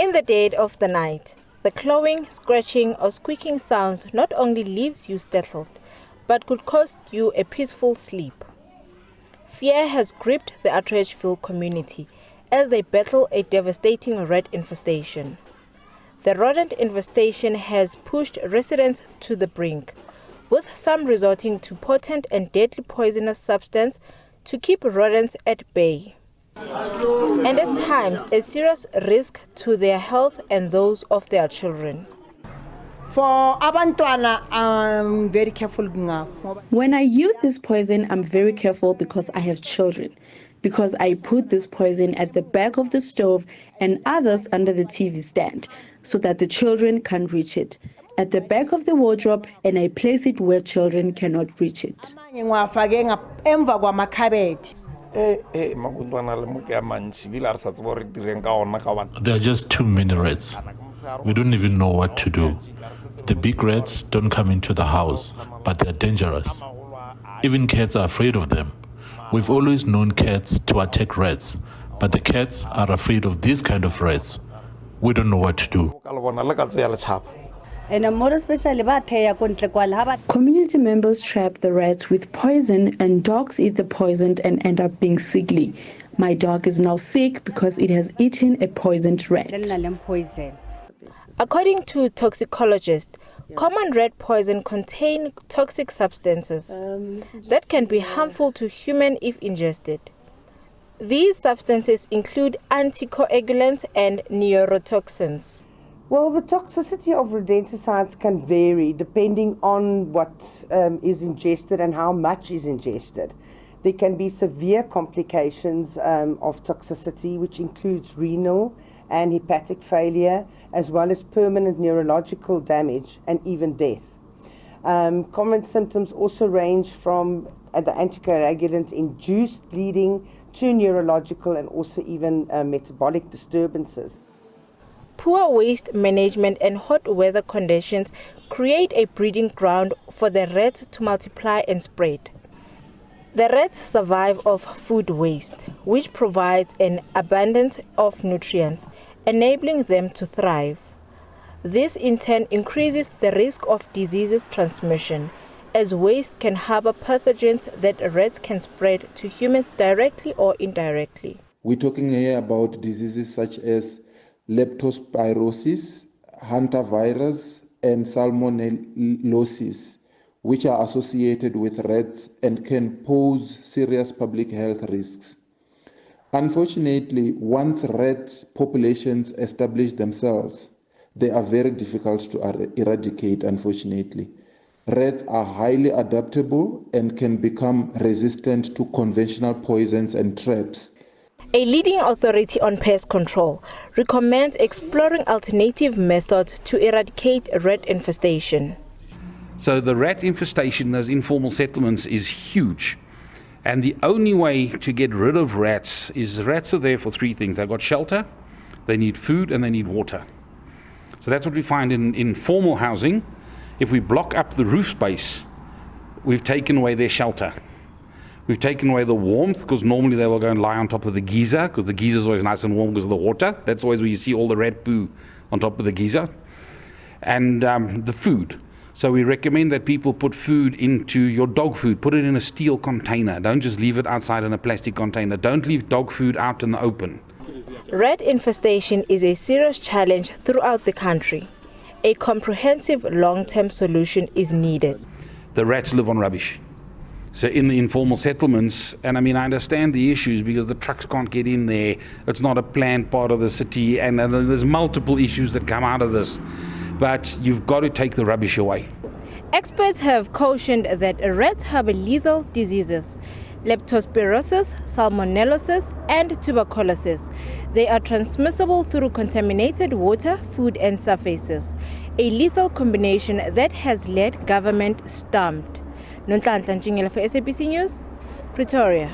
In the dead of the night, the clawing, scratching or squeaking sounds not only leaves you startled, but could cost you a peaceful sleep. Fear has gripped the Atteridgeville community as they battle a devastating rat infestation. The rodent infestation has pushed residents to the brink, with some resorting to potent and deadly poisonous substance to keep rodents at bay, and at times a serious risk to their health and those of their children. For abantwana, I'm very careful. When I use this poison, I'm very careful because I have children. Because I put this poison at the back of the stove and others under the TV stand so that the children can't reach it. At the back of the wardrobe, and I place it where children cannot reach it. There are just too many rats. We don't even know what to do. The big rats don't come into the house, but they're dangerous. Even cats are afraid of them. We've always known cats to attack rats, but the cats are afraid of these kind of rats. We don't know what to do. Community members trap the rats with poison, and dogs eat the poison and end up being sickly. My dog is now sick because it has eaten a poisoned rat. According to toxicologists, common rat poison contain toxic substances that can be harmful to humans if ingested. These substances include anticoagulants and neurotoxins. Well, the toxicity of rodenticides can vary depending on what is ingested and how much is ingested. There can be severe complications of toxicity, which includes renal and hepatic failure, as well as permanent neurological damage and even death. Common symptoms also range from the anticoagulant-induced bleeding to neurological and also even metabolic disturbances. Poor waste management and hot weather conditions create a breeding ground for the rats to multiply and spread. The rats survive off food waste, which provides an abundance of nutrients, enabling them to thrive. This in turn increases the risk of diseases transmission, as waste can harbor pathogens that rats can spread to humans directly or indirectly. We're talking here about diseases such as leptospirosis, hantavirus, and salmonellosis, which are associated with rats and can pose serious public health risks. Unfortunately, once rat populations establish themselves, they are very difficult to eradicate, unfortunately. Rats are highly adaptable and can become resistant to conventional poisons and traps. A leading authority on pest control recommends exploring alternative methods to eradicate rat infestation. So the rat infestation in those informal settlements is huge. And the only way to get rid of rats is rats are there for three things. They've got shelter, they need food, and they need water. So that's what we find in informal housing. If we block up the roof space, we've taken away their shelter. We've taken away the warmth, because normally they will go and lie on top of the geyser, because the geyser is always nice and warm because of the water. That's always where you see all the rat poo on top of the geyser. And the food. So we recommend that people put food into your dog food. Put it in a steel container. Don't just leave it outside in a plastic container. Don't leave dog food out in the open. Rat infestation is a serious challenge throughout the country. A comprehensive long-term solution is needed. The rats live on rubbish. So in the informal settlements, and I mean, I understand the issues because the trucks can't get in there. It's not a planned part of the city, and there's multiple issues that come out of this. But you've got to take the rubbish away. Experts have cautioned that rats have lethal diseases, leptospirosis, salmonellosis, and tuberculosis. They are transmissible through contaminated water, food, and surfaces, a lethal combination that has led government stumped. Nonhlanhla Ntshingela for SABC News, Pretoria.